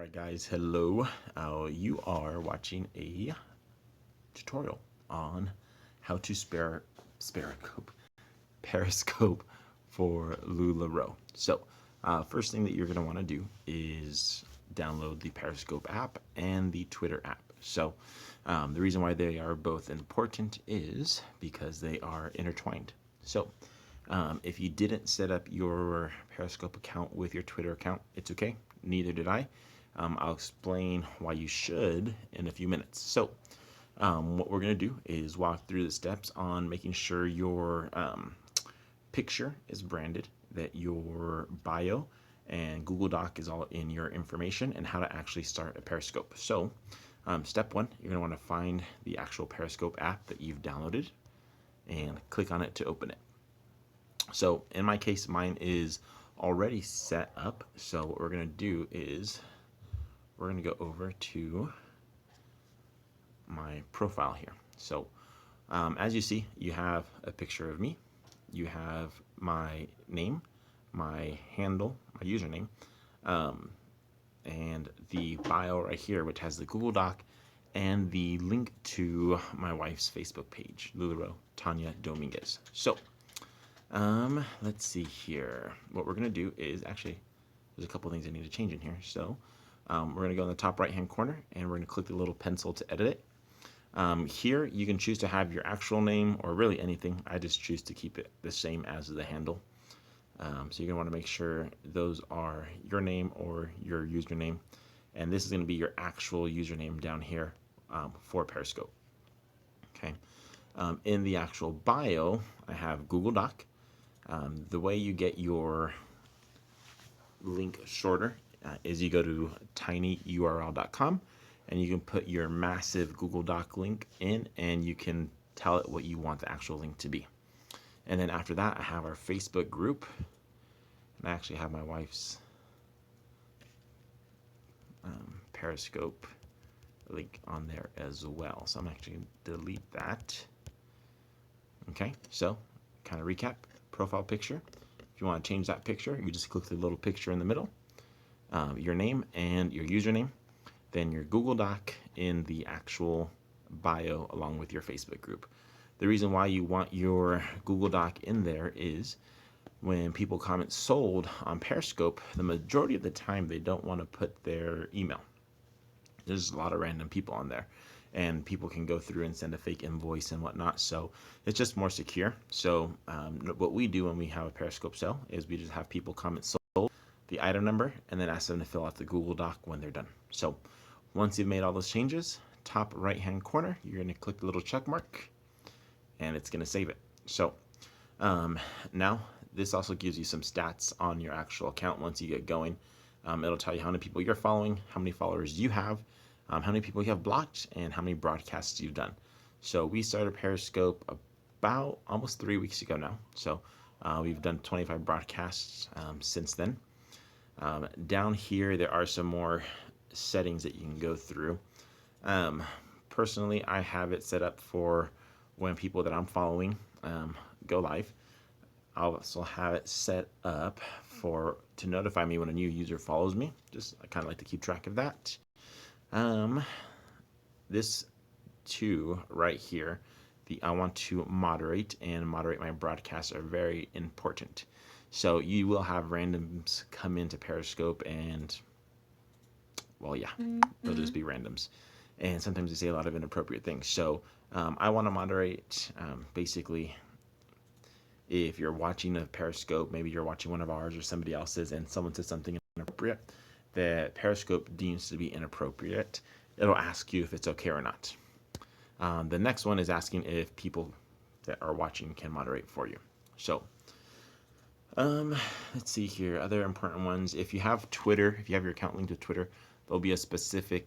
Alright guys, hello. You are watching a tutorial on how to Periscope for LuLaRoe. So, first thing that you're going to want to do is download the Periscope app and the Twitter app. So, the reason why they are both important is because they are intertwined. So, if you didn't set up your Periscope account with your Twitter account, it's okay. Neither did I. I'll explain why you should in a few minutes. So, what we're going to do is walk through the steps on making sure your picture is branded, that your bio and Google Doc is all in your information, and how to actually start a Periscope. So, step one, you're going to want to find the actual Periscope app that you've downloaded and click on it to open it. So, in my case, mine is already set up. So, what we're going to do is we're going to go over to my profile here. So as you see, you have a picture of me, you have my name, my handle, my username, and the bio right here, which has the Google Doc and the link to my wife's Facebook page, LuLaRoe, Tanya Dominguez. So let's see here. What we're going to do is actually, there's a couple things I need to change in here. So we're going to go in the top right hand corner and we're going to click the little pencil to edit it. Here you can choose to have your actual name or really anything. I just choose to keep it the same as the handle. So you're going to want to make sure those are your name or your username. And this is going to be your actual username down here for Periscope. Okay. In the actual bio, I have Google Doc. The way you get your link shorter is you go to tinyurl.com and you can put your massive Google Doc link in and you can tell it what you want the actual link to be. And then after that, I have our Facebook group. And I actually have my wife's Periscope link on there as well. So I'm actually going to delete that. Okay, so kind of recap, profile picture. If you want to change that picture, you just click the little picture in the middle, your name and your username, then your Google Doc in the actual bio along with your Facebook group. The reason why you want your Google Doc in there is when people comment sold on Periscope, the majority of the time they don't want to put their email. There's a lot of random people on there and people can go through and send a fake invoice and whatnot. So it's just more secure. So what we do when we have a Periscope sale is we just have people comment sold, the item number, and then ask them to fill out the Google Doc when they're done. So once you've made all those changes, top right hand corner, you're going to click the little check mark and it's going to save it. So now this also gives you some stats on your actual account once you get going. It'll tell you how many people you're following, how many followers you have, how many people you have blocked, and how many broadcasts you've done. So we started Periscope about almost 3 weeks ago now. So we've done 25 broadcasts since then. Down here, there are some more settings that you can go through. Personally, I have it set up for when people that I'm following go live. I'll also have it set up to notify me when a new user follows me. I kind of like to keep track of that. This two right here, I want to moderate my broadcasts are very important. So you will have randoms come into Periscope and, well, yeah, they'll just be randoms. And sometimes they say a lot of inappropriate things. So I want to moderate basically. If you're watching a Periscope, maybe you're watching one of ours or somebody else's and someone says something inappropriate that Periscope deems to be inappropriate, it'll ask you if it's okay or not. The next one is asking if people that are watching can moderate for you. So let's see here, other important ones. If you have Twitter, if you have your account linked to Twitter, there'll be a specific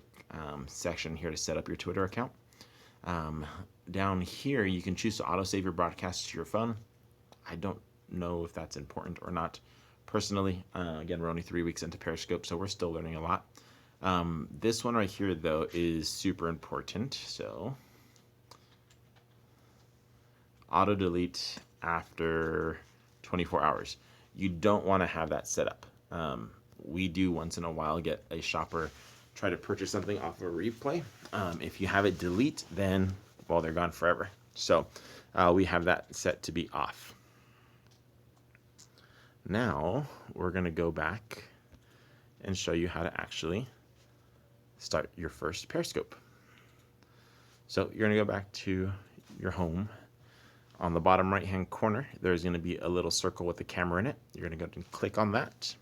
section here to set up your Twitter account. Down here, you can choose to auto-save your broadcasts to your phone. I don't know if that's important or not. Personally, again, we're only 3 weeks into Periscope, so we're still learning a lot. This one right here, though, is super important. So, auto-delete after 24 hours. You don't want to have that set up. we do once in a while get a shopper try to purchase something off of a replay. If you have it delete, then, well, they're gone forever. So we have that set to be off. Now we're going to go back and show you how to actually start your first Periscope. So you're going to go back to your home. On the bottom right hand corner, there's going to be a little circle with the camera in it. You're going to go and click on that.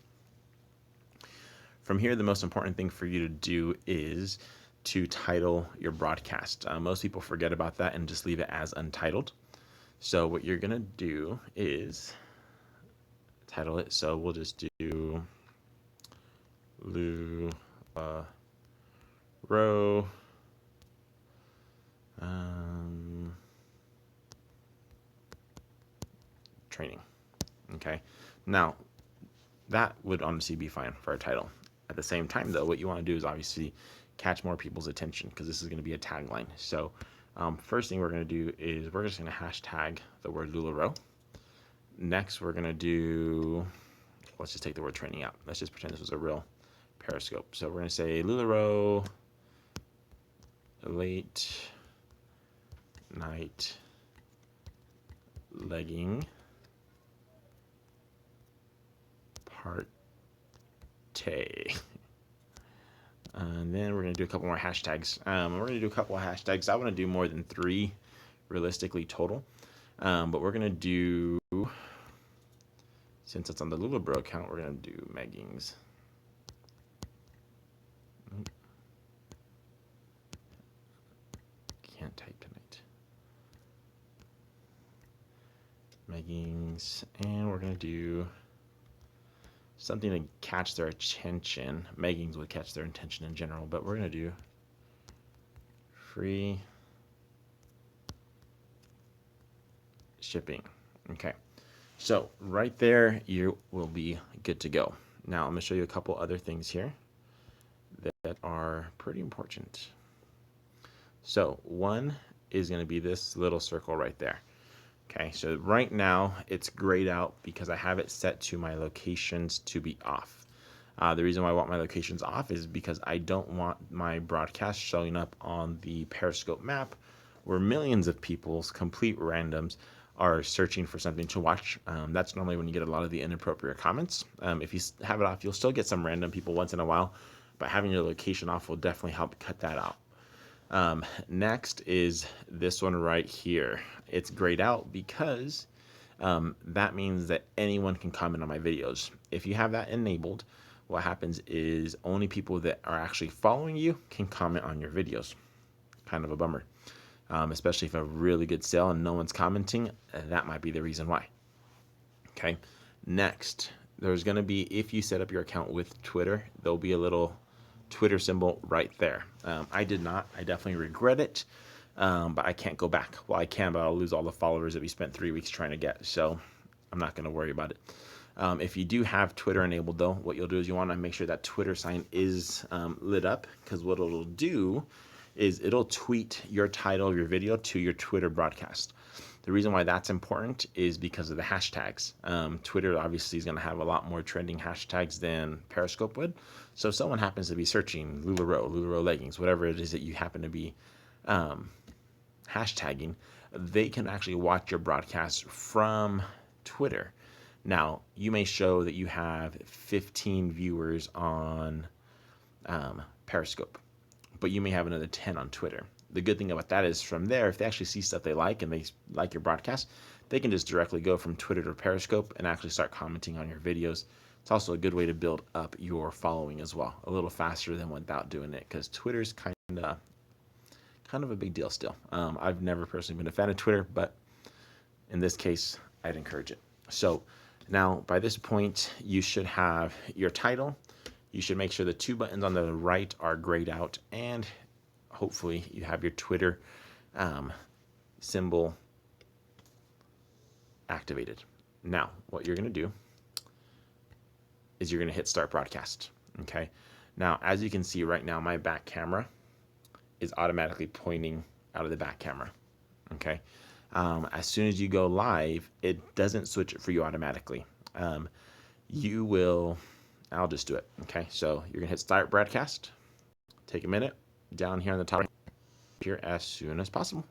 From here, the most important thing for you to do is to title your broadcast. Most people forget about that and just leave it as untitled. So what you're going to do is title it. So we'll just do LuLaRoe training. Okay. Now, that would honestly be fine for a title. At the same time, though, what you want to do is obviously catch more people's attention, because this is going to be a tagline. So first thing we're going to do is we're just going to hashtag the word LuLaRoe. Next, we're going to do, let's just take the word training out. Let's just pretend this was a real Periscope. So we're going to say LuLaRoe late night legging partay. And then we're going to do a couple more hashtags. We're going to do a couple of hashtags. I want to do more than 3 realistically total. But we're going to do, since it's on the LuLaRoe account, we're going to do Meggings. Can't type tonight. Meggings. And we're going to do something to catch their attention. Meggings would catch their attention in general, but we're going to do free shipping. Okay, so right there you will be good to go. Now I'm going to show you a couple other things here that are pretty important. So one is going to be this little circle right there. Okay, so right now it's grayed out because I have it set to my locations to be off. The reason why I want my locations off is because I don't want my broadcast showing up on the Periscope map where millions of people's complete randoms are searching for something to watch. That's normally when you get a lot of the inappropriate comments. If you have it off, you'll still get some random people once in a while, but having your location off will definitely help cut that out. Next is this one right here. It's grayed out because that means that anyone can comment on my videos. If you have that enabled, what happens is only people that are actually following you can comment on your videos. Kind of a bummer, especially if a really good sale and no one's commenting. That might be the reason why. Okay, next, there's going to be, if you set up your account with Twitter, there'll be a little Twitter symbol right there. I did not. I definitely regret it, but I can't go back. Well, I can, but I'll lose all the followers that we spent 3 weeks trying to get, so I'm not going to worry about it. If you do have Twitter enabled, though, what you'll do is you want to make sure that Twitter sign is lit up, because what it'll do is it'll tweet your title of your video to your Twitter broadcast. The reason why that's important is because of the hashtags. Twitter obviously is going to have a lot more trending hashtags than Periscope would. So if someone happens to be searching LuLaRoe, LuLaRoe leggings, whatever it is that you happen to be hashtagging, they can actually watch your broadcast from Twitter. Now, you may show that you have 15 viewers on Periscope, but you may have another 10 on Twitter. The good thing about that is from there, if they actually see stuff they like and they like your broadcast, they can just directly go from Twitter to Periscope and actually start commenting on your videos. It's also a good way to build up your following as well, a little faster than without doing it, because Twitter's kind of a big deal still. I've never personally been a fan of Twitter, but in this case, I'd encourage it. So now by this point, you should have your title. You should make sure the 2 buttons on the right are grayed out, and hopefully you have your Twitter symbol activated. Now, what you're going to do is you're going to hit start broadcast. Okay. Now, as you can see right now, my back camera is automatically pointing out of the back camera. Okay. As soon as you go live, it doesn't switch it for you automatically. You will I'll just do it. Okay, so you're gonna hit start broadcast. Take a minute down here on the top here as soon as possible.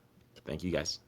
Thank you guys.